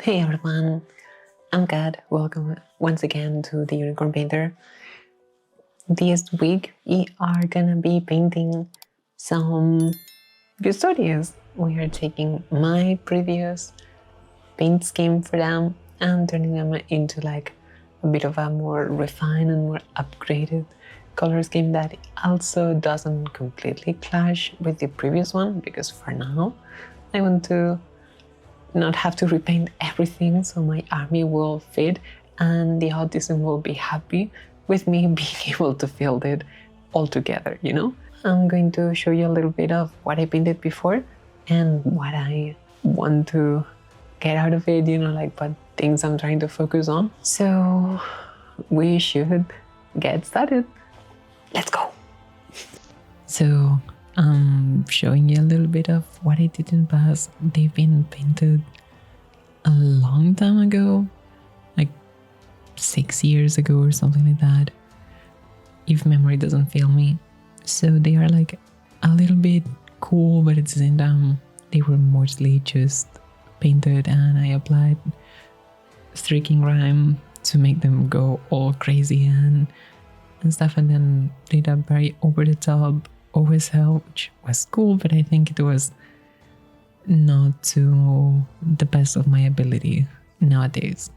Hey everyone, I'm Kat. Welcome once again to the Unicorn Painter. This week we are gonna be painting some Custodians. We are taking my previous paint scheme for them and turning them into like a bit of a more refined and more upgraded color scheme that also doesn't completely clash with the previous one, because for now I want to not have to repaint everything, so my army will fit and the autism will be happy with me being able to fill it all together, you know? I'm going to show you a little bit of what I painted before and what I want to get out of it, you know, like what things I'm trying to focus on. So we should get started. Let's go. So I'm showing you a little bit of what I did in the past. They've been painted a long time ago, like 6 years ago or something like that, if memory doesn't fail me. So they are like a little bit cool, but at the same time they were mostly just painted and I applied streaking rhyme to make them go all crazy and stuff, and then did a very over the top OSL, which was cool, but I think it was not to the best of my ability nowadays.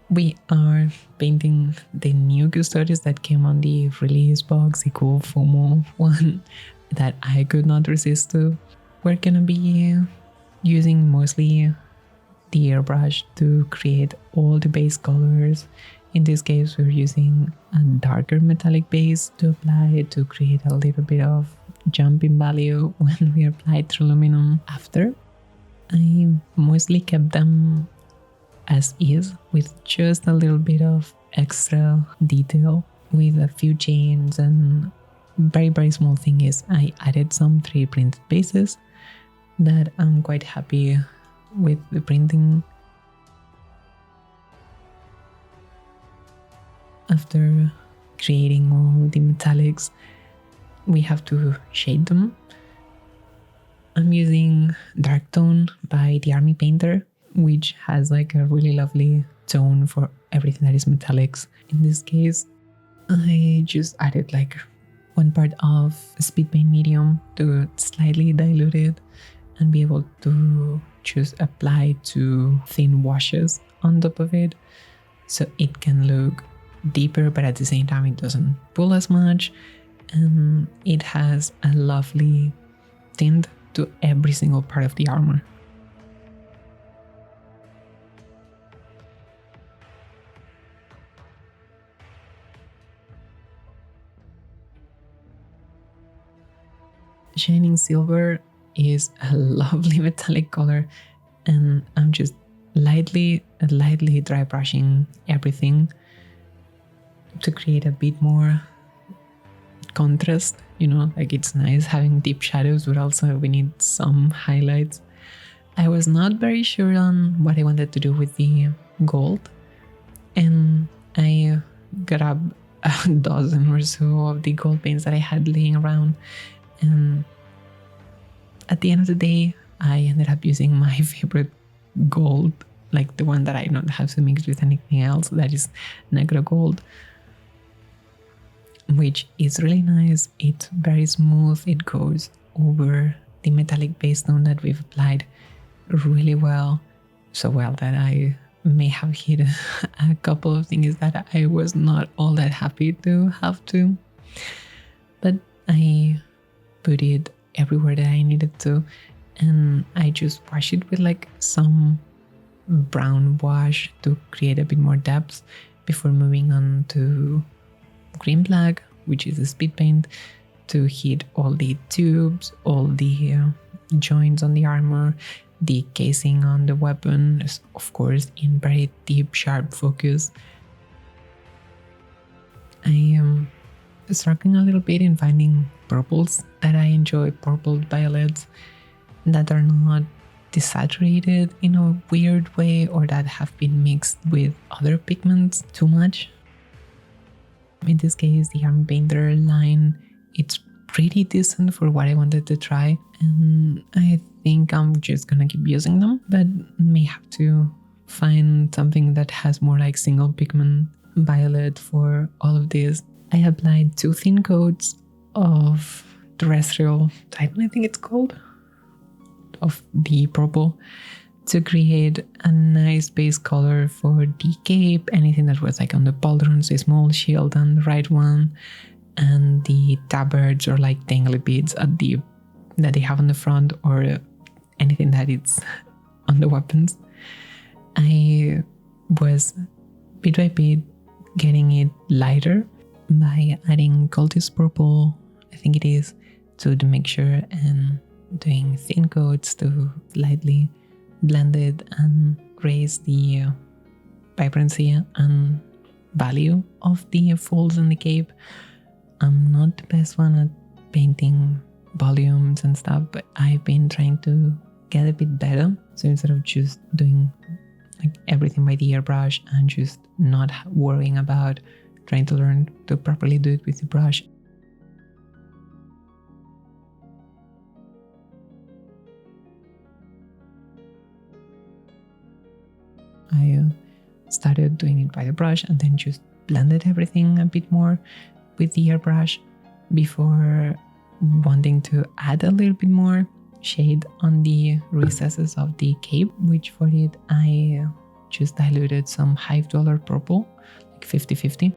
We are painting the new Custodes that came on the release box, the cool FOMO one that I could not resist to. We're gonna be using mostly the airbrush to create all the base colors. In this case, we're using a darker metallic base to apply to create a little bit of jump in value when we apply aluminum after. I mostly kept them as is with just a little bit of extra detail with a few chains, and very small thing is I added some 3D printed bases that I'm quite happy with the printing. After creating all the metallics, we have to shade them. I'm using Dark Tone by the Army Painter, which has like a really lovely tone for everything that is metallics. In this case, I just added like 1 part of speed paint medium to slightly dilute it and be able to just apply 2 thin washes on top of it so it can look deeper, but at the same time it doesn't pull as much, and it has a lovely tint to every single part of the armor. Shining Silver is a lovely metallic color, and I'm just lightly dry brushing everything to create a bit more contrast, you know, like it's nice having deep shadows, but also we need some highlights. I was not very sure on what I wanted to do with the gold, and I grabbed a dozen or so of the gold paints that I had laying around, and at the end of the day I ended up using my favorite gold, like the one that I don't have to mix with anything else, that is Negro Gold, which is really nice. It's very smooth. It goes over the metallic base tone that we've applied really well, so well that I may have hit a couple of things that I was not all that happy to have to, but I put it everywhere that I needed to, and I just wash it with like some brown wash to create a bit more depth before moving on to green black, which is a speed paint, to hit all the tubes, all the joints on the armor, the casing on the weapon, of course in very deep sharp focus. I am struggling a little bit in finding purples that I enjoy, purple violets that are not desaturated in a weird way or that have been mixed with other pigments too much. In this case, the Army Painter line, it's pretty decent for what I wanted to try, and I think I'm just gonna keep using them, but may have to find something that has more like single pigment violet for all of this. I applied 2 thin coats of terrestrial titan, I think it's called, of the purple, to create a nice base color for the cape, anything that was like on the pauldrons, a small shield on the right one, and the tabards or like dangly beads at that they have on the front, or anything that it's on the weapons. I was bit by bit getting it lighter by adding cultist purple, I think it is, to the mixture, and doing thin coats to lightly blend it and raise the vibrancy and value of the folds on the cape. I'm not the best one at painting volumes and stuff, but I've been trying to get a bit better. So instead of just doing like everything by the airbrush and just not worrying about trying to learn to properly do it with the brush, I started doing it by the brush and then just blended everything a bit more with the airbrush before wanting to add a little bit more shade on the recesses of the cape, which for it I just diluted some Hive Dweller purple, like 50-50.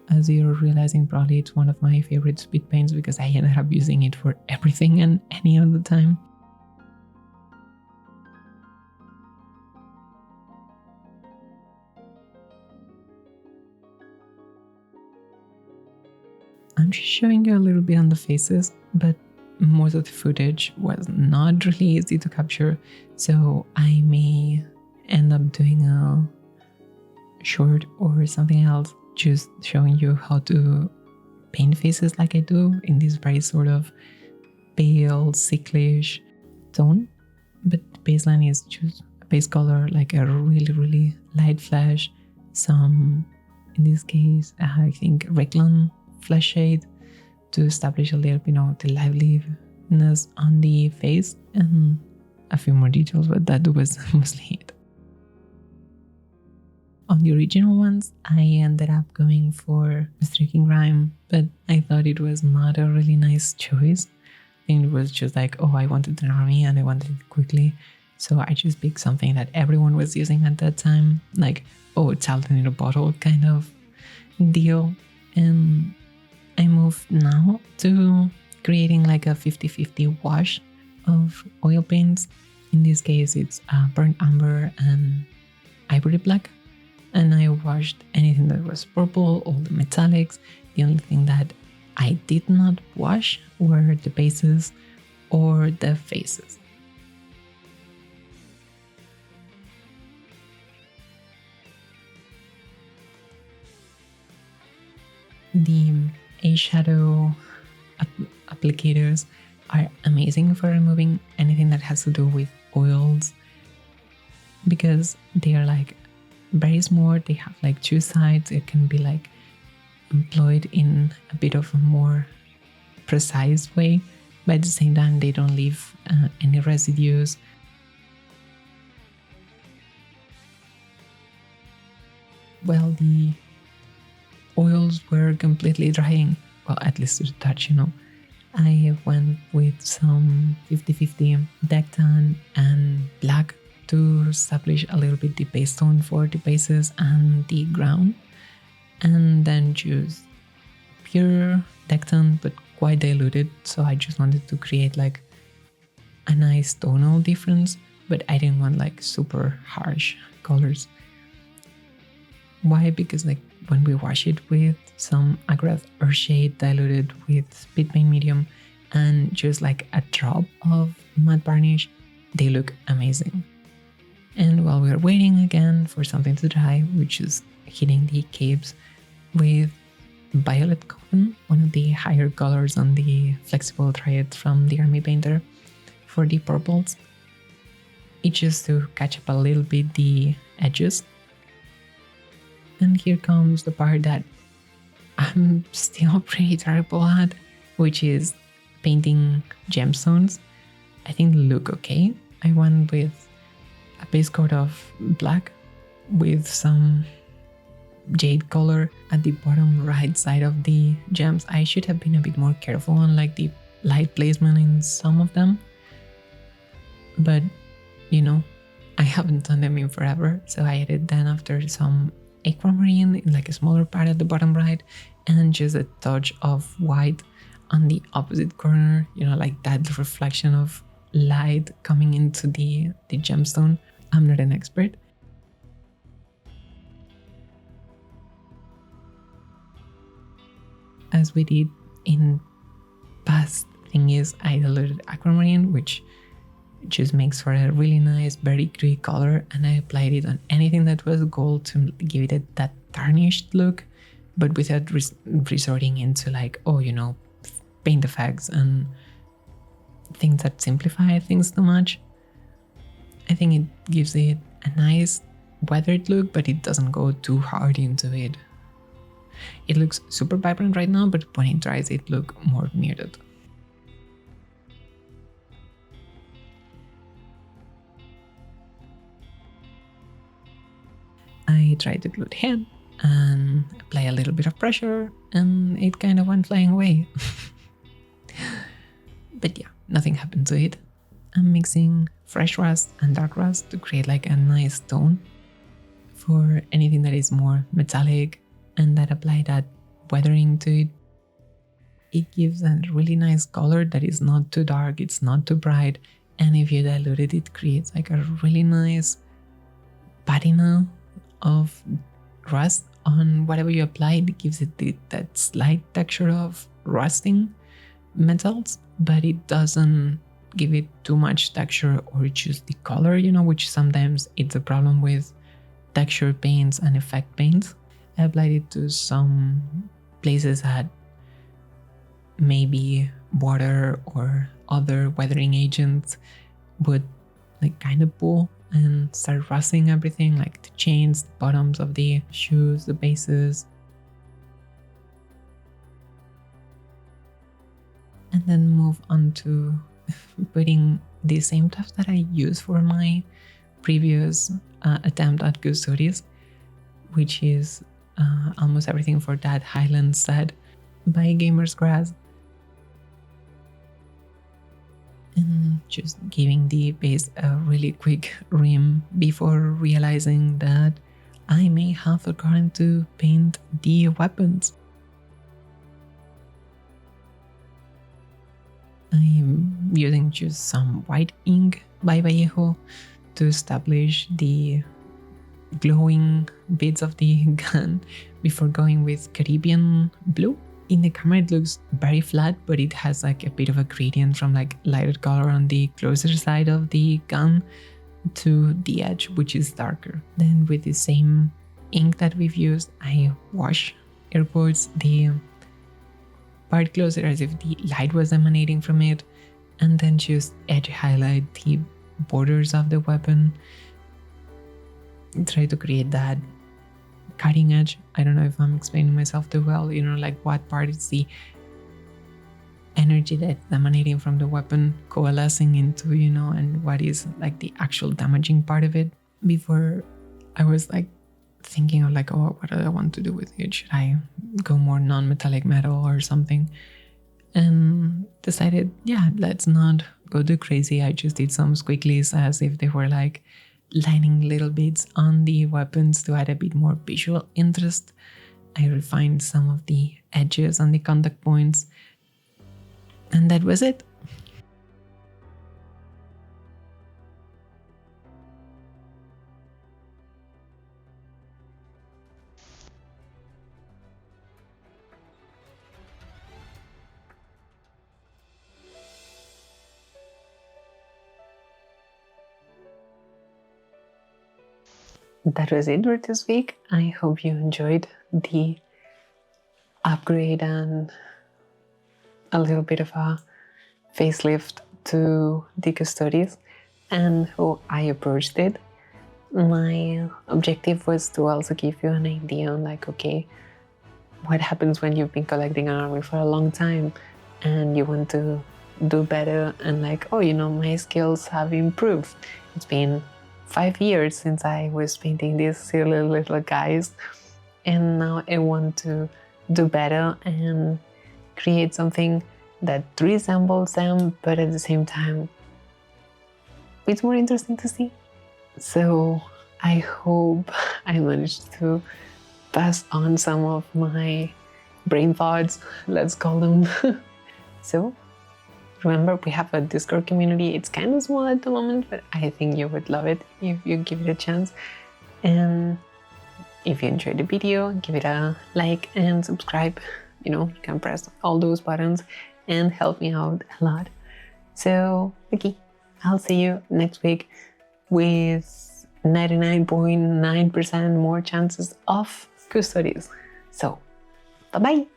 As you're realizing, probably it's one of my favorite speed paints because I ended up using it for everything and any other time. I'm just showing you a little bit on the faces, but most of the footage was not really easy to capture, so I may end up doing a short or something else just showing you how to paint faces like I do in this very sort of pale, sicklish tone. But the baseline is just a base color, like a really light flash, some, in this case, I think Reclon flash shade to establish a little bit of the liveliness on the face, and a few more details, but that was mostly it. On the original ones, I ended up going for streaking rhyme, but I thought it was not a really nice choice. I think it was just like, oh, I wanted an army and I wanted it quickly, so I just picked something that everyone was using at that time, like, oh, it's out in a bottle kind of deal. And I moved now to creating like a 50-50 wash of oil paints. In this case, it's burnt umber and ivory black. And I washed anything that was purple, all the metallics. The only thing that I did not wash were the bases or the faces. The eyeshadow applicators are amazing for removing anything that has to do with oils, because they are like very smooth. They have like 2 sides. It can be like employed in a bit of a more precise way, but at the same time they don't leave any residues. Well, the oils were completely drying, well, at least to the touch, I went with some 50-50 deck tan and black to establish a little bit the base tone for the bases and the ground, and then just pure deck tan but quite diluted, so I just wanted to create like a nice tonal difference, but I didn't want like super harsh colors. Why? Because like when we wash it with some Agrath Earth shade diluted with speed paint medium and just like a drop of matte varnish, they look amazing. And while we were waiting again for something to dry, we just hitting the capes with violet cotton, one of the higher colors on the flexible triad from the Army Painter, for the purples. It's just to catch up a little bit the edges. And here comes the part that I'm still pretty terrible at, which is painting gemstones. I think look okay. I went with a base coat of black with some jade color at the bottom right side of the gems. I should have been a bit more careful on like the light placement in some of them, but you know, I haven't done them in forever, so I added then after some aquamarine in like a smaller part at the bottom right, and just a touch of white on the opposite corner, you know, like that reflection of light coming into the gemstone. I'm not an expert. As we did in past thingies, I diluted aquamarine, which just makes for a really nice berry gray color, and I applied it on anything that was gold to give it that tarnished look, but without resorting into like, oh, you know, paint effects and things that simplify things too much. I think it gives it a nice weathered look, but it doesn't go too hard into it. It looks super vibrant right now, but when it dries, it looks more muted. I tried to glue the head and apply a little bit of pressure, and it kind of went flying away. But yeah, nothing happened to it. I'm mixing fresh rust and dark rust to create like a nice tone for anything that is more metallic and that apply that weathering to it. It gives a really nice color that is not too dark, it's not too bright, and if you dilute it, it creates like a really nice patina of rust on whatever you apply. It gives it that slight texture of rusting metals, but it doesn't give it too much texture or just the color, you know, which sometimes it's a problem with texture paints and effect paints. I applied it to some places that maybe water or other weathering agents would like kind of pull and start rusting everything, like the chains, the bottoms of the shoes, the bases. And then move on to putting the same stuff that I used for my previous attempt at Custodes, which is almost everything for that Highland set by Gamer's Grass. And just giving the base a really quick rim before realizing that I may have forgotten to paint the weapons. I'm using just some white ink by Vallejo to establish the glowing bits of the gun before going with Caribbean blue. In the camera it looks very flat, but it has like a bit of a gradient from like lighter color on the closer side of the gun to the edge, which is darker. Then with the same ink that we've used, I wash, air quotes, the part closer as if the light was emanating from it, and then just edge highlight the borders of the weapon. Try to create that cutting edge. I don't know if I'm explaining myself too well, you know, like what part is the energy that's emanating from the weapon coalescing into, you know, and what is like the actual damaging part of it. Before I was like thinking of like, oh, what do I want to do with it? Should I go more non-metallic metal or something? And decided, yeah, let's not go too crazy. I just did some squigglies as if they were like lining little bits on the weapons to add a bit more visual interest. I refined some of the edges and the contact points, and that was it. That was it for this week. I hope you enjoyed the upgrade and a little bit of a facelift to the Custodes and how I approached it. My objective was to also give you an idea on like, okay, what happens when you've been collecting an army for a long time and you want to do better and like, oh, you know, my skills have improved. It's been 5 years since I was painting these silly little guys, and now I want to do better and create something that resembles them, but at the same time it's more interesting to see. So I hope I managed to pass on some of my brain thoughts, let's call them. So remember, we have a Discord community. It's kind of small at the moment, but I think you would love it if you give it a chance. And if you enjoyed the video, give it a like and subscribe. You know, you can press all those buttons and help me out a lot. So, okay, I'll see you next week with 99.9% more chances of Custodes. So, bye-bye.